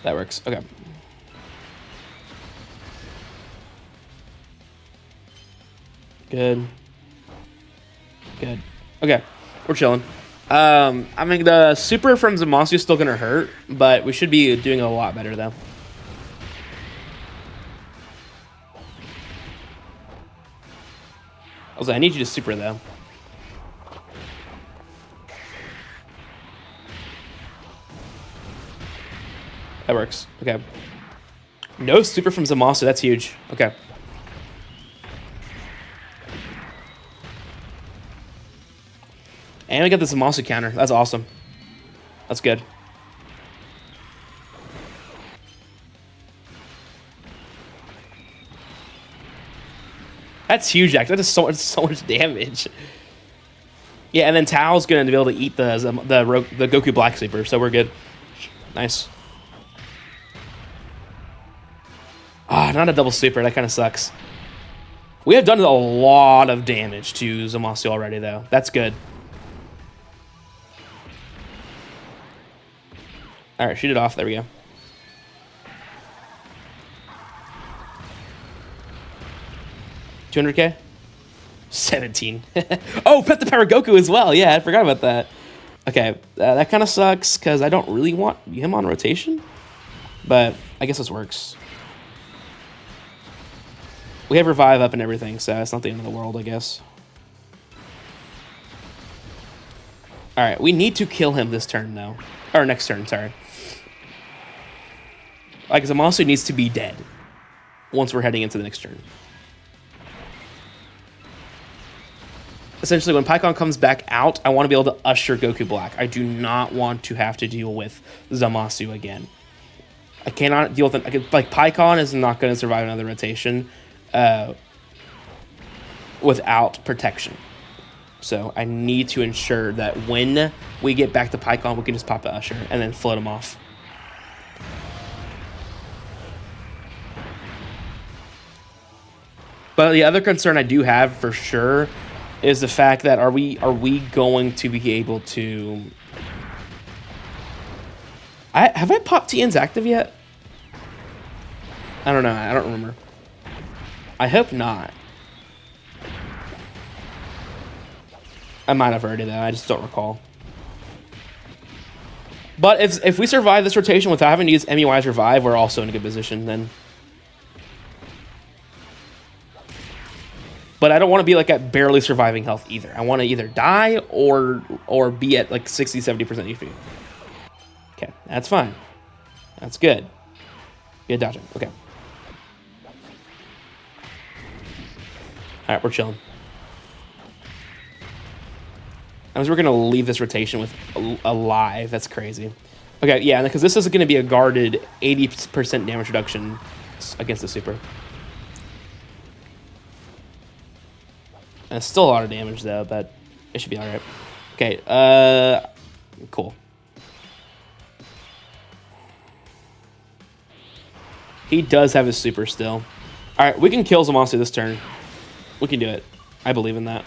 That works. Okay. Good. Good. Okay. We're chilling. I mean, the super from Zamasu is still going to hurt, but we should be doing a lot better, though. I need you to super, though. That works. Okay. No super from Zamasu. That's huge. Okay. And we got the Zamasu counter. That's awesome. That's good. That's huge, actually. That is so much damage. Yeah, and then Tao's going to be able to eat the Goku Black Sleeper, so we're good. Nice. Ah, not a double super. That kind of sucks. We have done a lot of damage to Zamasu already, though. That's good. All right, shoot it off. There we go. $200K? 17. Oh, pet the power Goku as well. Yeah, I forgot about that. Okay, that kind of sucks because I don't really want him on rotation. But I guess this works. We have Revive up and everything, so it's not the end of the world, I guess. All right, we need to kill him this turn, though. Or next turn, sorry. Like, Zamasu needs to be dead once we're heading into the next turn. Essentially, when Pikkon comes back out, I want to be able to usher Goku Black. I do not want to have to deal with Zamasu again. I cannot deal with it. Like, Pikkon is not going to survive another rotation without protection. So I need to ensure that when we get back to Pikkon, we can just pop the Usher and then float him off. But the other concern I do have for sure is the fact that are we going to be able to... Have I popped Tien's active yet? I don't know. I don't remember. I hope not. I might have already, though. I just don't recall. But if we survive this rotation without having to use MEY's Revive, we're also in a good position then. But I don't want to be like at barely surviving health either. I want to either die or be at like 60-70% HP. Okay, that's fine. That's good. Good dodging. Okay. All right, we're chilling. As we're going to leave this rotation with alive. That's crazy. Okay, yeah, because this is going to be a guarded 80% damage reduction against the super. And it's still a lot of damage, though, but it should be all right. Okay, cool. He does have his super still. All right, we can kill Zamasu this turn. We can do it. I believe in that.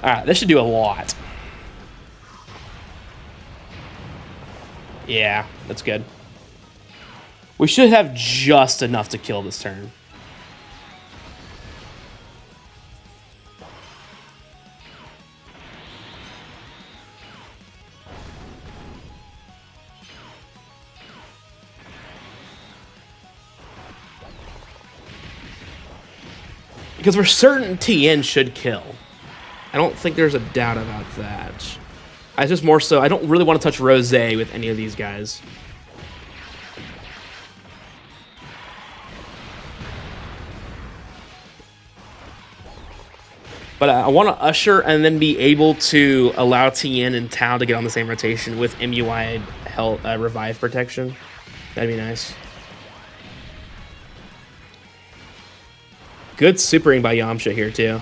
Alright, this should do a lot. Yeah, that's good. We should have just enough to kill this turn. Because we're certain Tien should kill. I don't think there's a doubt about that. I just more so, I don't really want to touch Rose with any of these guys. But I want to Usher and then be able to allow Tien and Tao to get on the same rotation with MUI health, revive protection. That'd be nice. Good supering by Yamcha here, too.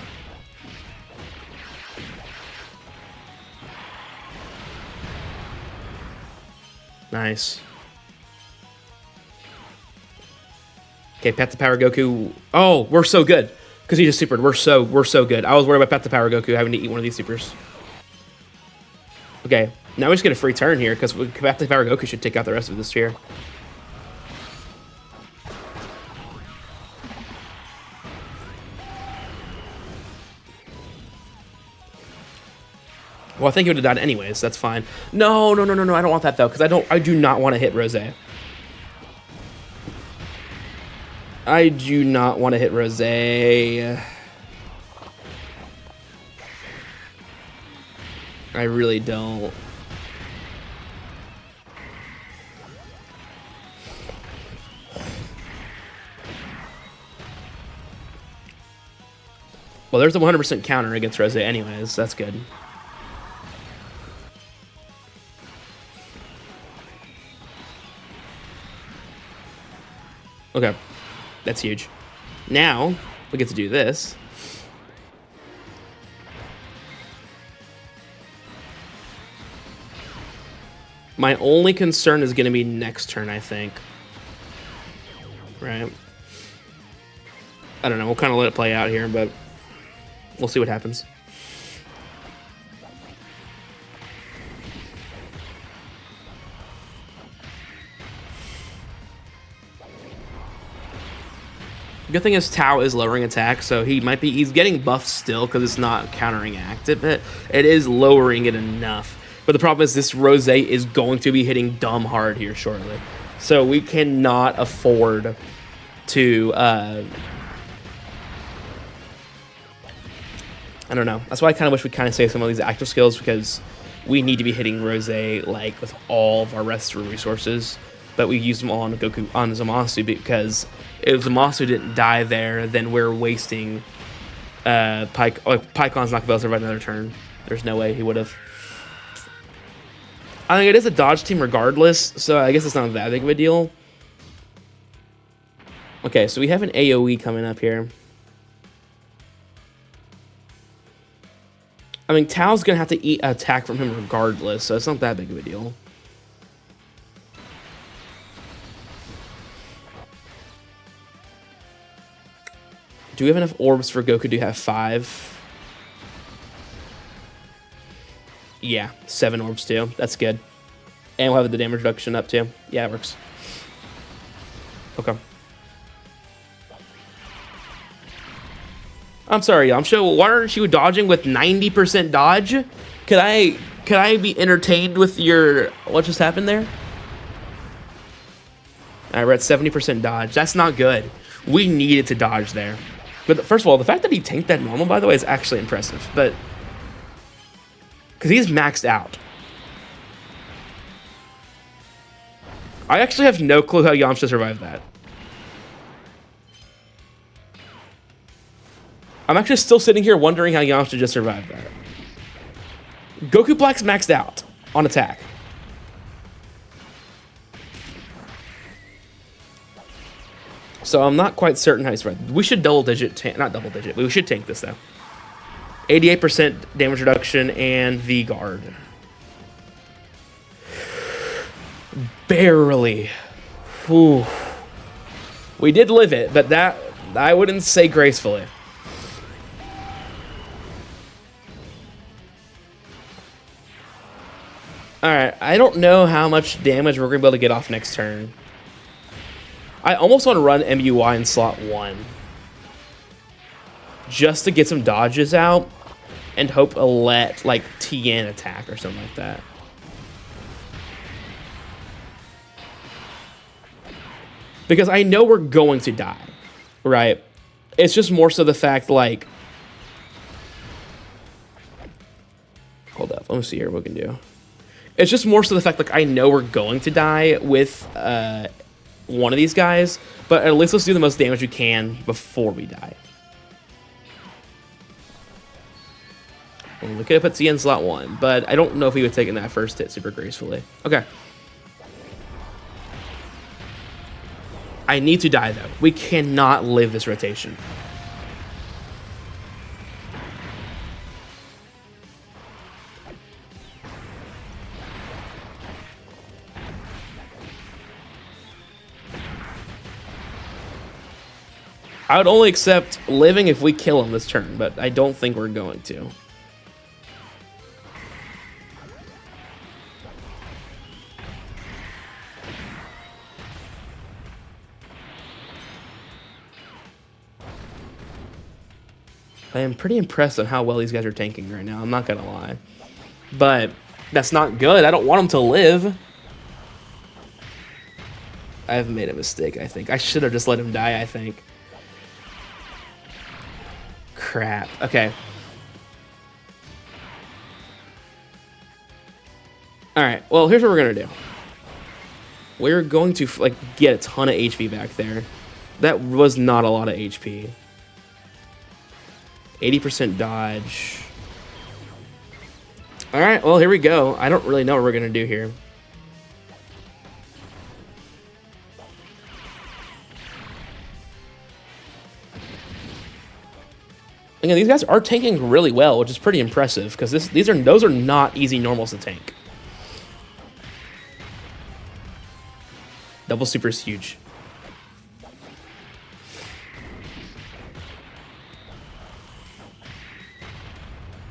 Nice. Okay, Path to Power Goku. Oh, we're so good. Because he just supered. We're so good. I was worried about Path to Power Goku having to eat one of these supers. Okay, now we just get a free turn here because Path to Power Goku should take out the rest of this tier. Well, I think he would have died anyways. That's fine. No. I don't want that though, because I do not want to hit Rose. I do not want to hit Rose. I really don't. Well, there's a 100% counter against Rose anyways. That's good. Okay. That's huge. Now, we get to do this. My only concern is going to be next turn, I think. Right? I don't know. We'll kind of let it play out here, but we'll see what happens. Good thing is Tao is lowering attack, so he's getting buffed still because it's not countering active, but it is lowering it enough. But the problem is this Rose is going to be hitting dumb hard here shortly. So we cannot afford to, I don't know. That's why I kind of wish we kind of save some of these active skills because we need to be hitting Rose like with all of our rest resources. But we use them all on Goku, on Zamasu, because if Zamasu didn't die there, then we're wasting Pycon's not going to be able to survive another turn. There's no way he would have. I think it is a dodge team regardless, so I guess it's not that big of a deal. Okay, so we have an AoE coming up here. I mean, Tao's going to have to eat attack from him regardless, so it's not that big of a deal. Do we have enough orbs for Goku to have 5? Yeah, 7 orbs too. That's good. And we'll have the damage reduction up too. Yeah, it works. Okay. I'm sorry, Yamcha. Why aren't you dodging with 90% dodge? Could I be entertained with your what just happened there? Alright, we're at 70% dodge. That's not good. We needed to dodge there. But first of all, the fact that he tanked that normal, by the way, is actually impressive. But because he's maxed out. I actually have no clue how Yamcha survived that. I'm actually still sitting here wondering how Yamcha just survived that. Goku Black's maxed out on attack. So I'm not quite certain how he survived. We should not double digit, but we should tank this though. 88% damage reduction and V-Guard. Barely. Whew. We did live it, but that I wouldn't say gracefully. Alright, I don't know how much damage we're going to be able to get off next turn. I almost want to run MUI in slot 1. Just to get some dodges out and hope to let, like, Tien attack or something like that. Because I know we're going to die, right? It's just more so the fact, like... Hold up. Let me see here what we can do. It's just more so the fact, like, I know we're going to die with one of these guys, but at least let's do the most damage we can before we die. Well, we could have put Z in slot 1, but I don't know if he would take in that first hit super gracefully. Okay. I need to die, though. We cannot live this rotation. I would only accept living if we kill him this turn, but I don't think we're going to. I am pretty impressed on how well these guys are tanking right now, I'm not gonna lie. But that's not good. I don't want them to live. I've made a mistake, I think. I should have just let him die, I think. Crap. Okay. Alright, well, here's what we're gonna do. We're going to, like, get a ton of HP back there. That was not a lot of HP. 80% dodge. Alright, well, here we go. I don't really know what we're gonna do here. Again, these guys are tanking really well, which is pretty impressive, because those are not easy normals to tank. Double super is huge.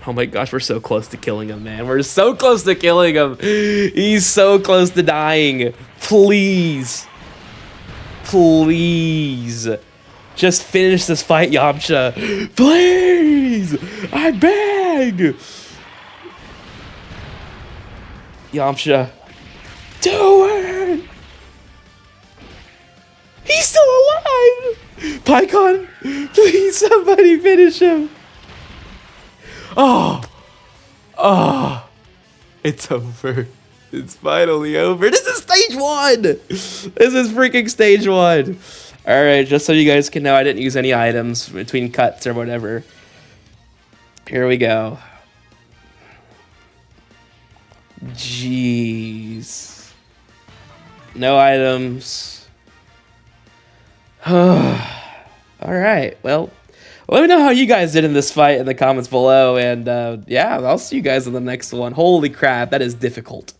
Oh my gosh, we're so close to killing him, man. We're so close to killing him. He's so close to dying. Please. Please. Just finish this fight, Yamcha. Please. I beg. Yamcha. Do it. He's still alive. Pycon, please somebody finish him. Oh, it's over. It's finally over. This is stage 1. This is freaking stage 1. All right, just so you guys can know, I didn't use any items between cuts or whatever. Here we go. Jeez. No items. All right, well. Let me know how you guys did in this fight in the comments below, and yeah, I'll see you guys in the next one. Holy crap, that is difficult.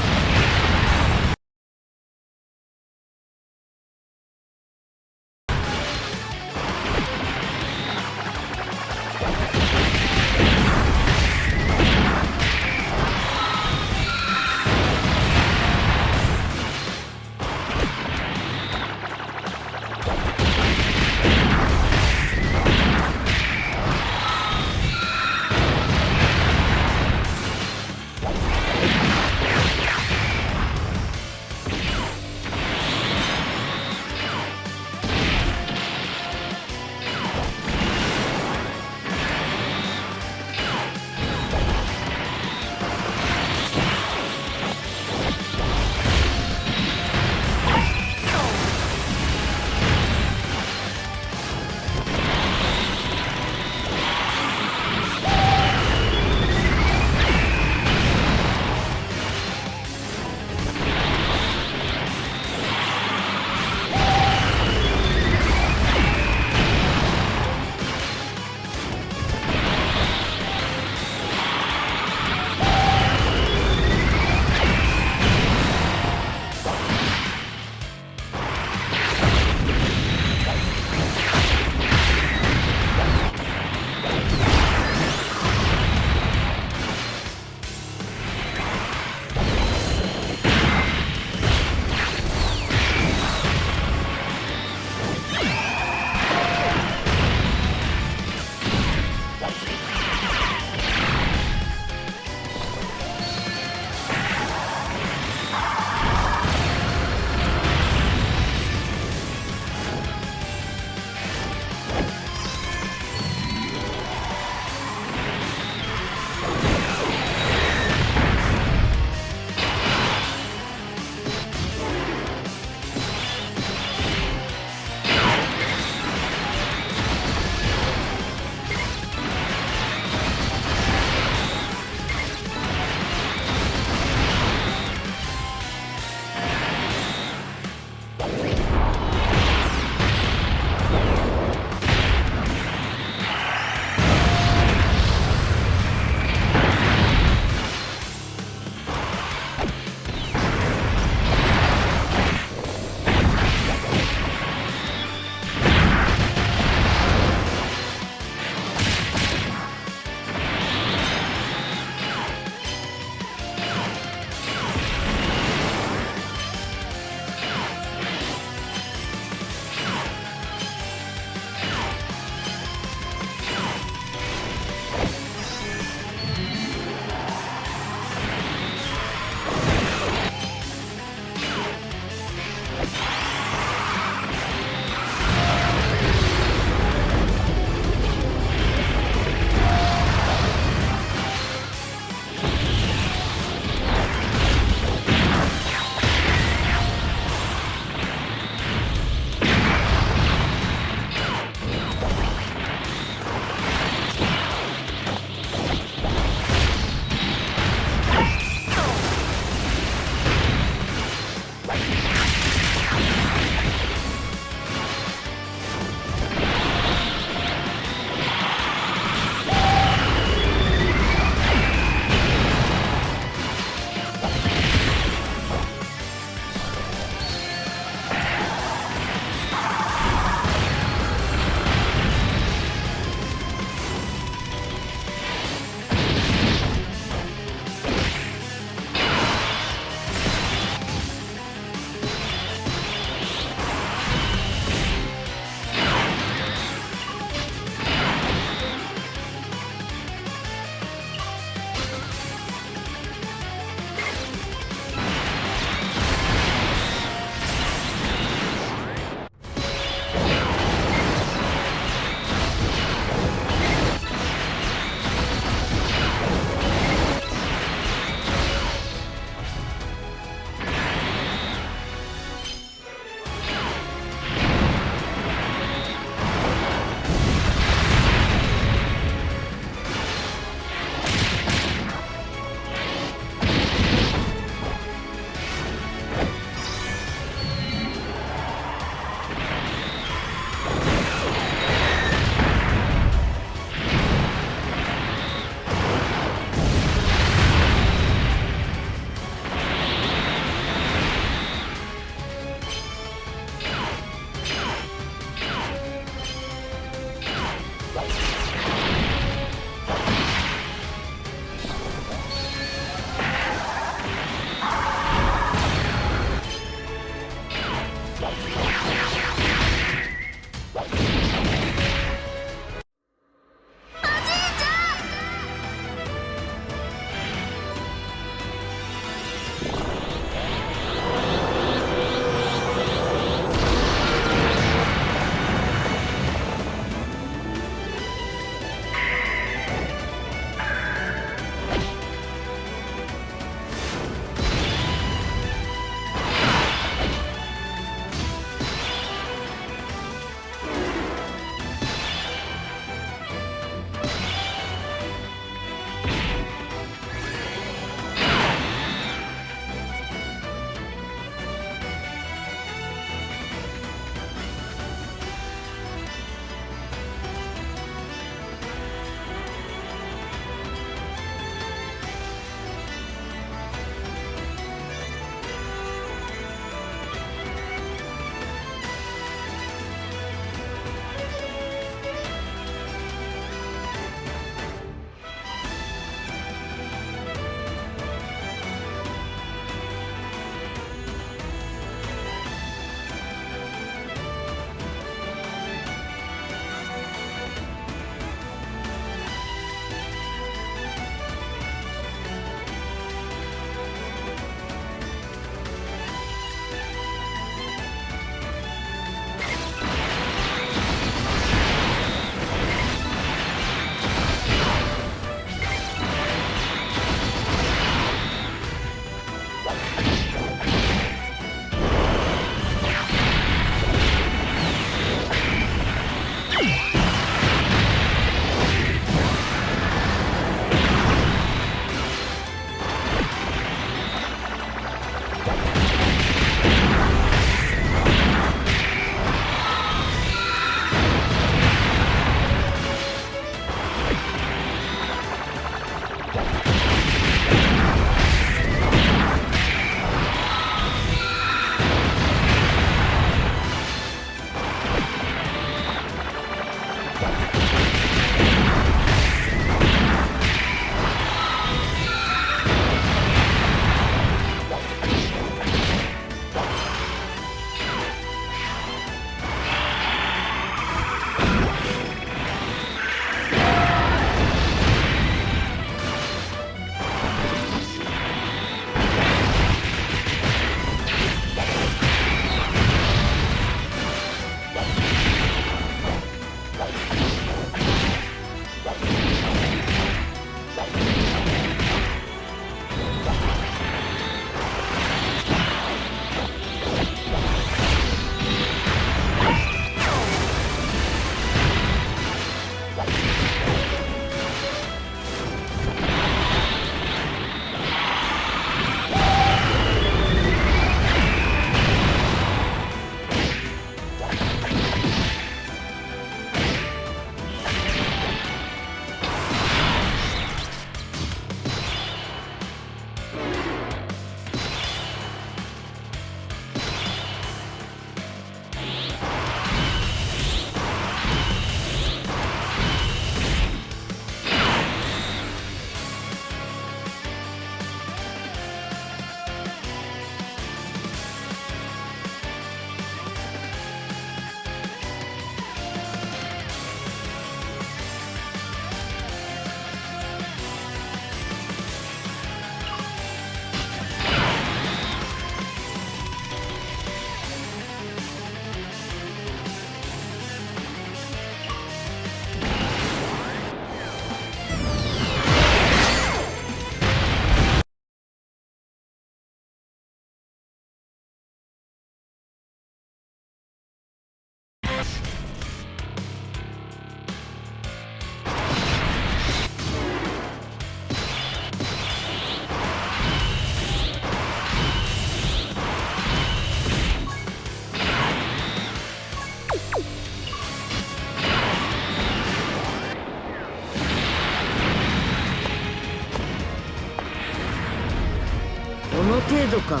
の程度か。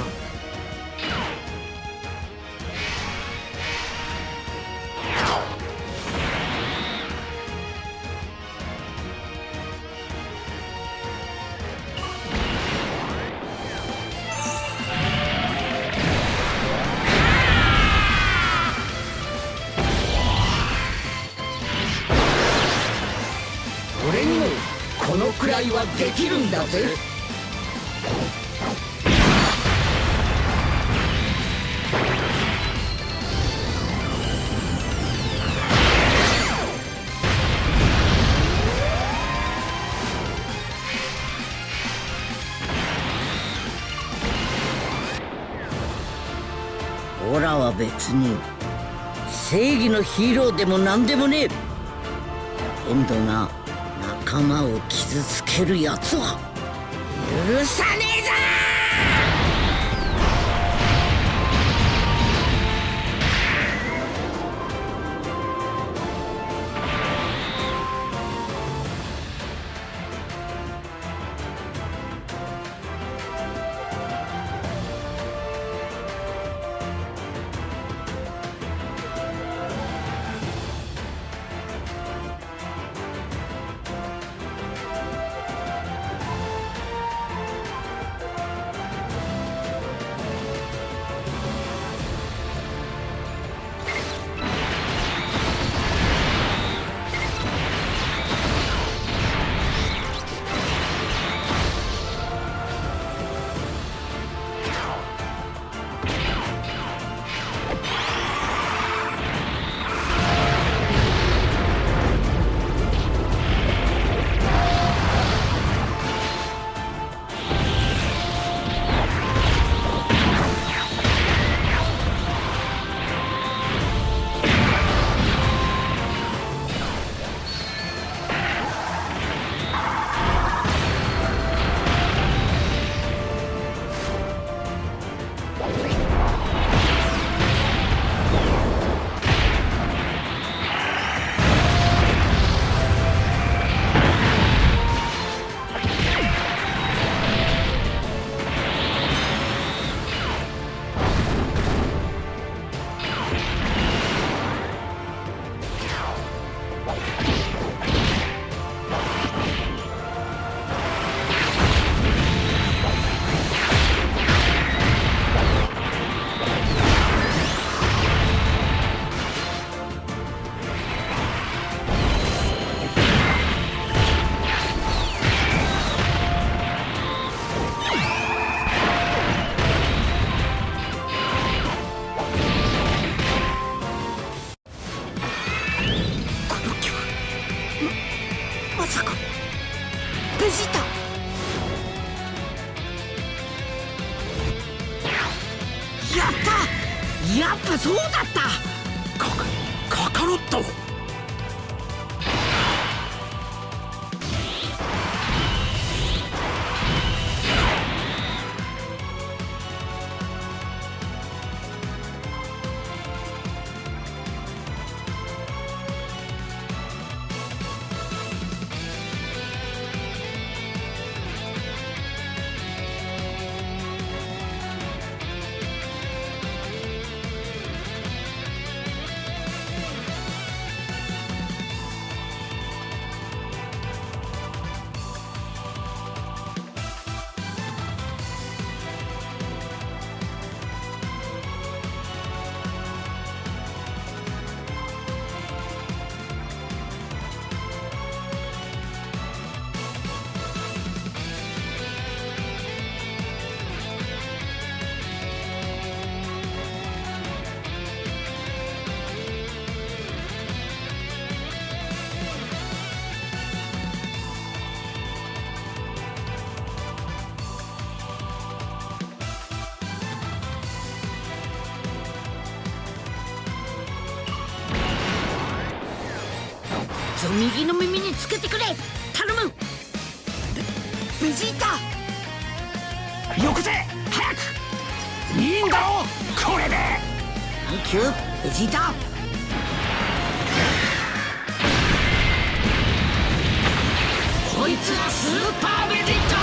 俺にもこのくらいはできるんだぜ。オラは別に正義のヒーローでもなんでもねえ。今度な仲間を傷つけるやつは許さねえぞ。まさかベジータ。やった、やっぱそうだった。カカロット。右の耳につけてくれ、頼む。ベジータ、よこせ早く。いいんだろこれで。サンキューベジータ。こいつはスーパーベジータ。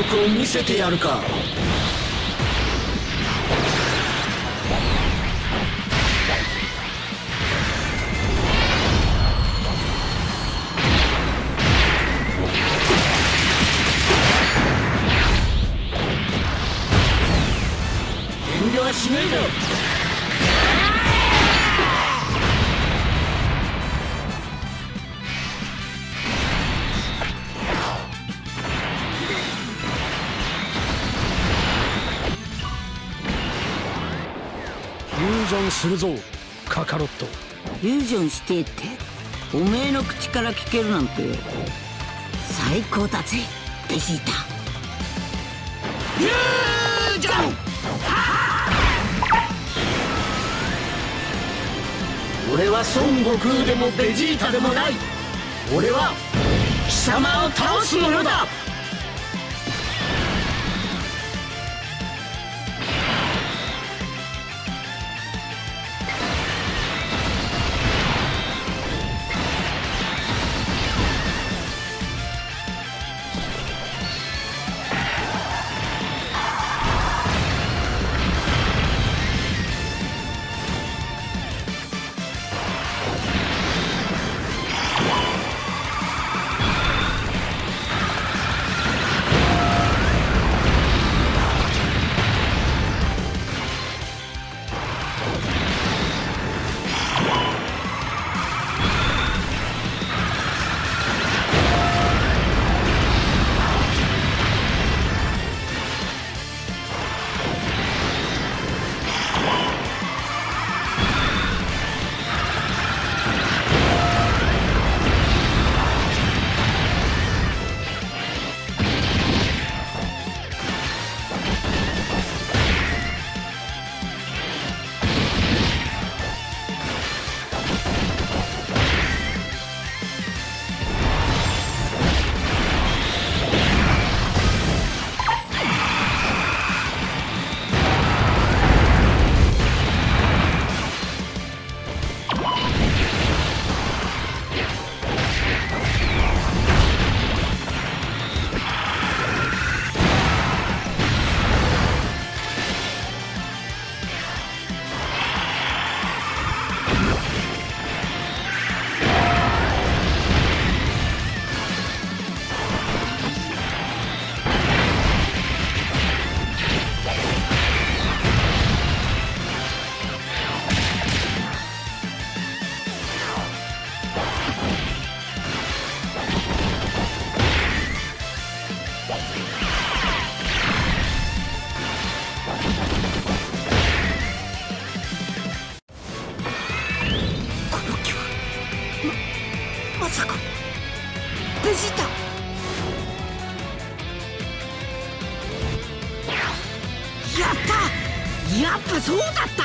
力を見せてやるか。遠慮はしねえぞ。フュージョンするぞカカロット。フュージョンしてっておめえの口から聞けるなんて最高だぜベジータ。フュージョン。俺は孫悟空でもベジータでもない。俺は貴様を倒す者だ。まさかベジータ。やったやっぱそうだった。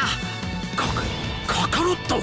カカロット。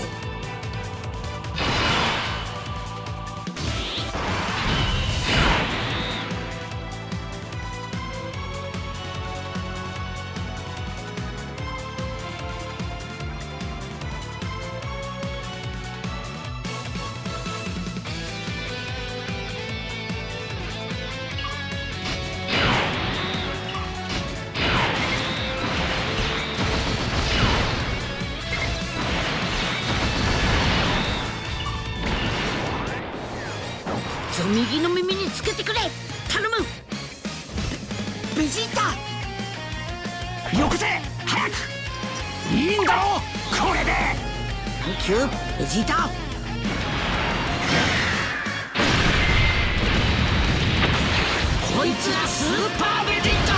右の耳につけてくれ頼むベジータ。よこせ早く。いいんだろこれで。サンキューベジータ。こいつはスーパーベジータ。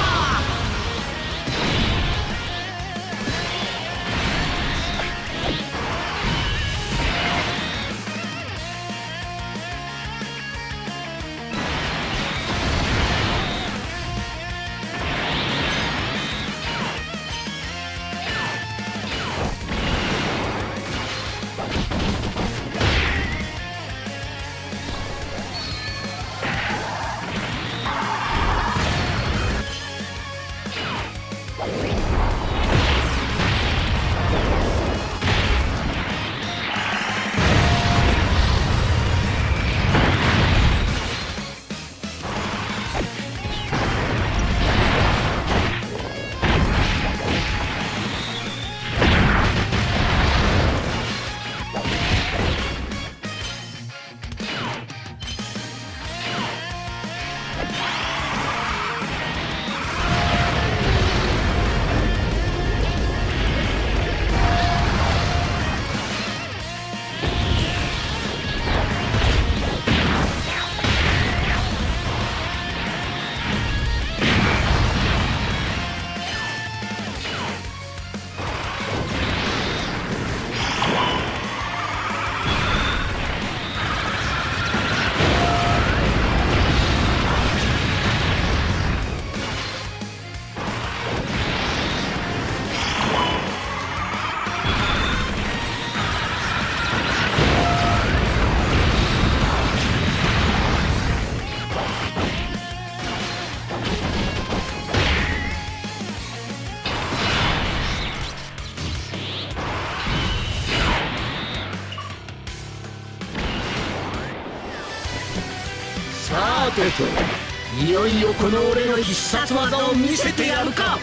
さてと、いよいよこの俺の必殺技を見せてやるか。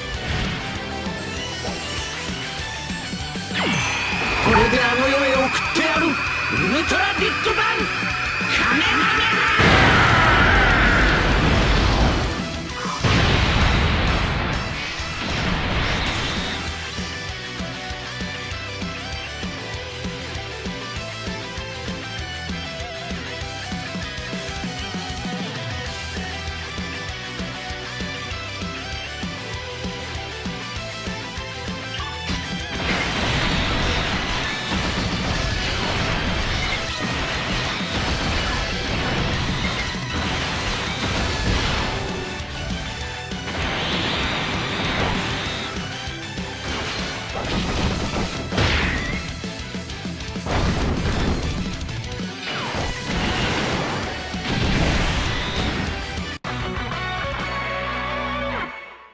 これであの世へ送ってやる。ウルトラビッグバンカメハメハ。